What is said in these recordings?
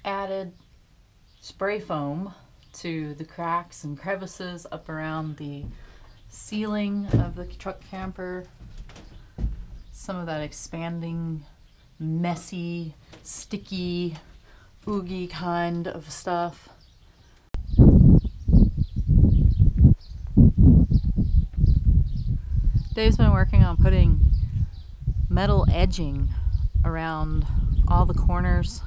added spray foam to the cracks and crevices up around the ceiling of the truck camper. Some of that expanding, messy, sticky, oogie kind of stuff. Dave's been working on putting metal edging around all the corners,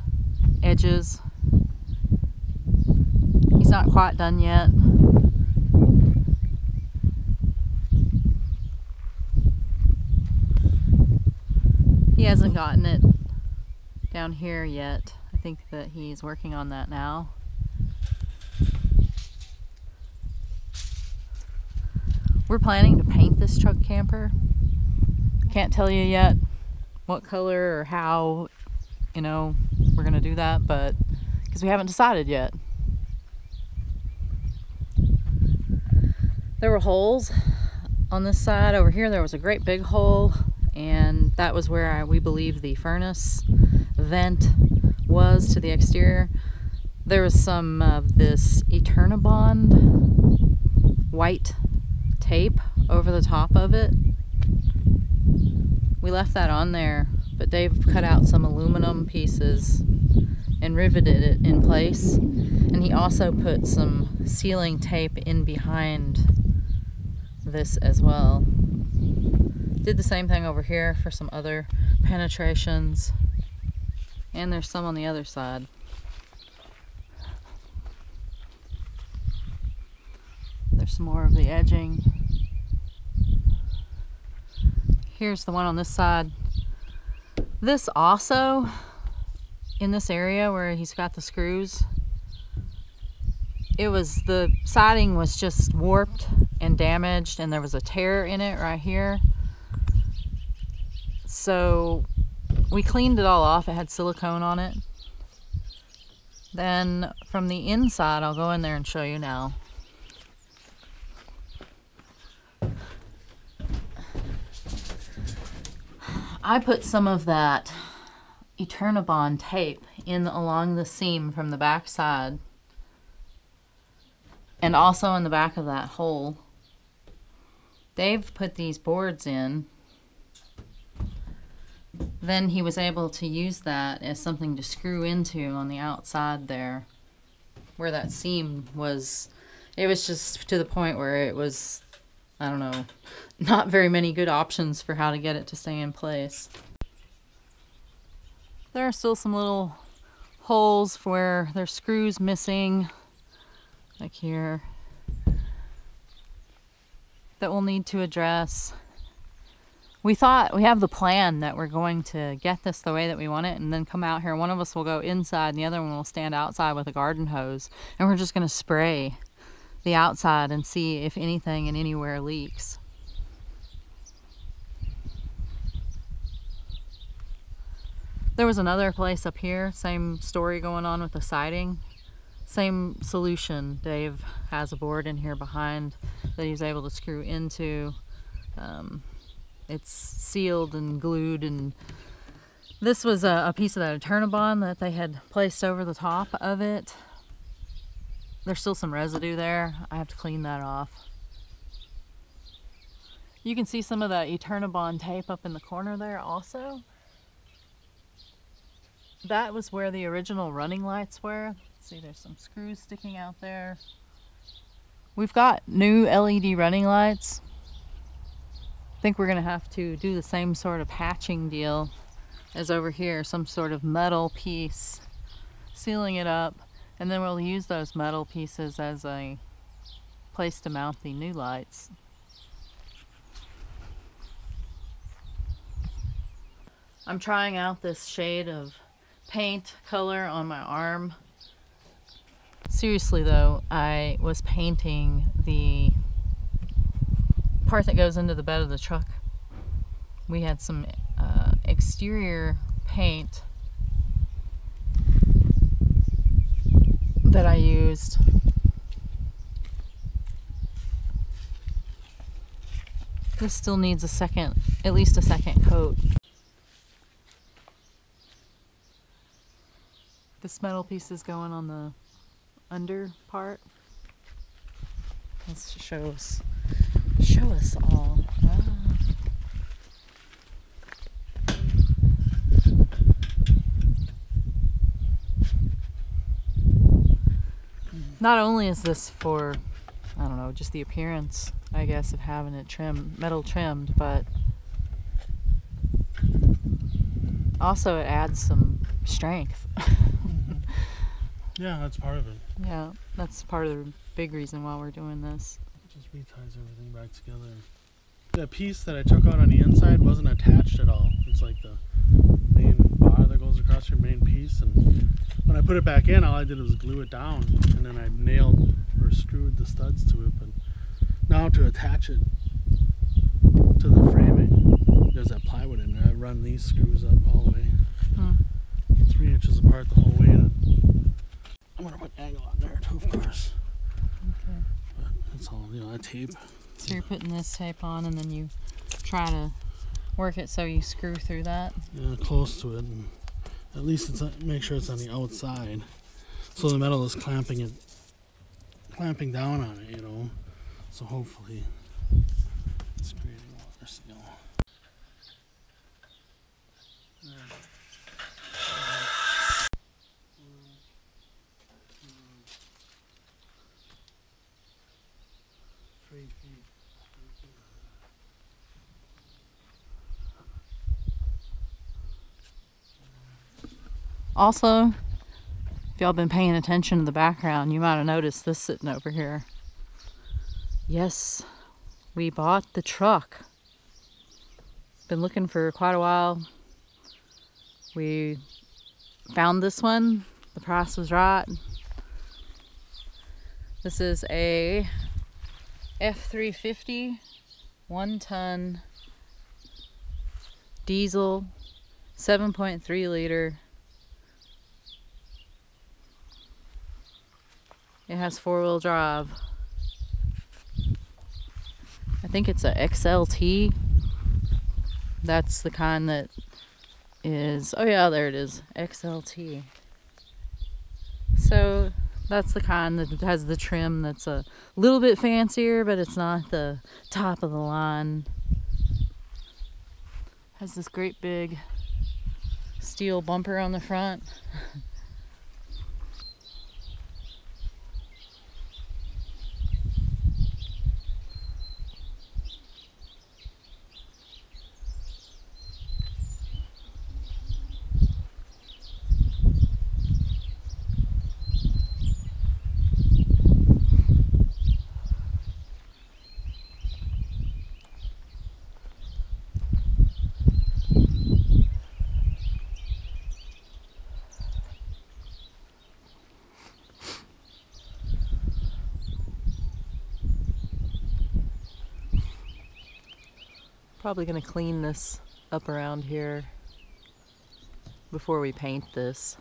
edges. He's not quite done yet. He hasn't gotten it down here yet. I think that he's working on that now. We're planning to paint this truck camper. Can't tell you yet what color or how, we're gonna do that, but because we haven't decided yet. There were holes on this side. Over here there was a great big hole, and that was where we believe the furnace vent was to the exterior. There was some of this Eternabond white tape over the top of it. We left that on there, but Dave cut out some aluminum pieces and riveted it in place, and he also put some sealing tape in behind this as well. Did the same thing over here for some other penetrations, and there's some on the other side. There's some more of the edging. Here's the one on this side. This also, in this area where he's got the screws, the siding was just warped and damaged, and there was a tear in it right here. So we cleaned it all off. It had silicone on it. Then from the inside, I'll go in there and show you now. I put some of that Eternabond tape in along the seam from the back side, and also in the back of that hole. Dave put these boards in. Then he was able to use that as something to screw into on the outside there, where that seam was. It was just to the point where it was, I don't know, not very many good options for how to get it to stay in place. There are still some little holes where there's screws missing, like here, that we'll need to address. We have the plan that we're going to get this the way that we want it, and then come out here. One of us will go inside and the other one will stand outside with a garden hose, and we're just going to spray the outside and see if anything and anywhere leaks. There was another place up here, same story going on with the siding. Same solution. Dave has a board in here behind that he's able to screw into. It's sealed and glued, and this was a piece of that Eternabond that they had placed over the top of it. There's still some residue there. I have to clean that off. You can see some of that Eternabond tape up in the corner there also. That was where the original running lights were. See, there's some screws sticking out there. We've got new LED running lights. I think we're gonna have to do the same sort of patching deal as over here, some sort of metal piece, sealing it up, and then we'll use those metal pieces as a place to mount the new lights. I'm trying out this shade of paint color on my arm. Seriously though, I was painting the part that goes into the bed of the truck. We had some exterior paint that I used. This still needs at least a second coat. This metal piece is going on the under part. Let's show us all. Ah. Not only is this for, I don't know, just the appearance, I guess, of having it metal trimmed, but also it adds some strength. Yeah, that's part of it. Yeah, that's part of the big reason why we're doing this. It just reties everything back together. The piece that I took out on the inside wasn't attached at all. It's like the main bar that goes across your main piece, and when I put it back in, all I did was glue it down, and then I nailed or screwed the studs to it. But now to attach it to the framing, there's that plywood in there. I run these screws up all the way, 3 inches apart the whole way. I'm gonna put angle on there too, of course. Okay. But it's all, that tape. So you're putting this tape on, and then you try to work it so you screw through that. Yeah, close to it, and at least make sure it's on the outside, so the metal is clamping down on it, So hopefully it's creating water seal. Also, if y'all been paying attention to the background, you might have noticed this sitting over here. Yes, we bought the truck. Been looking for quite a while. We found this one. The price was right. This is a F350 1-ton diesel 7.3 liter. It has 4-wheel drive. I think it's a XLT. That's the kind that is, oh yeah, there it is, XLT. So that's the kind that has the trim that's a little bit fancier, but it's not the top of the line. Has this great big steel bumper on the front. Probably gonna clean this up around here before we paint this.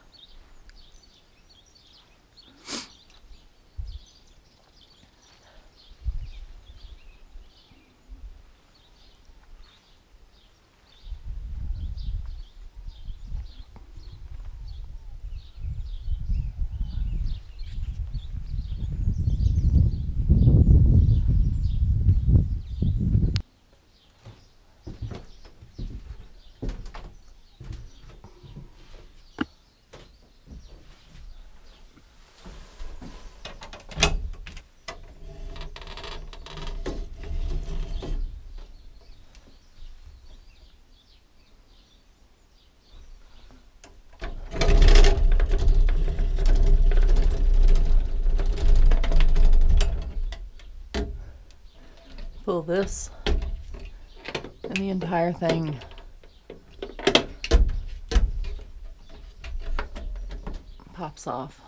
Pull this, and the entire thing pops off.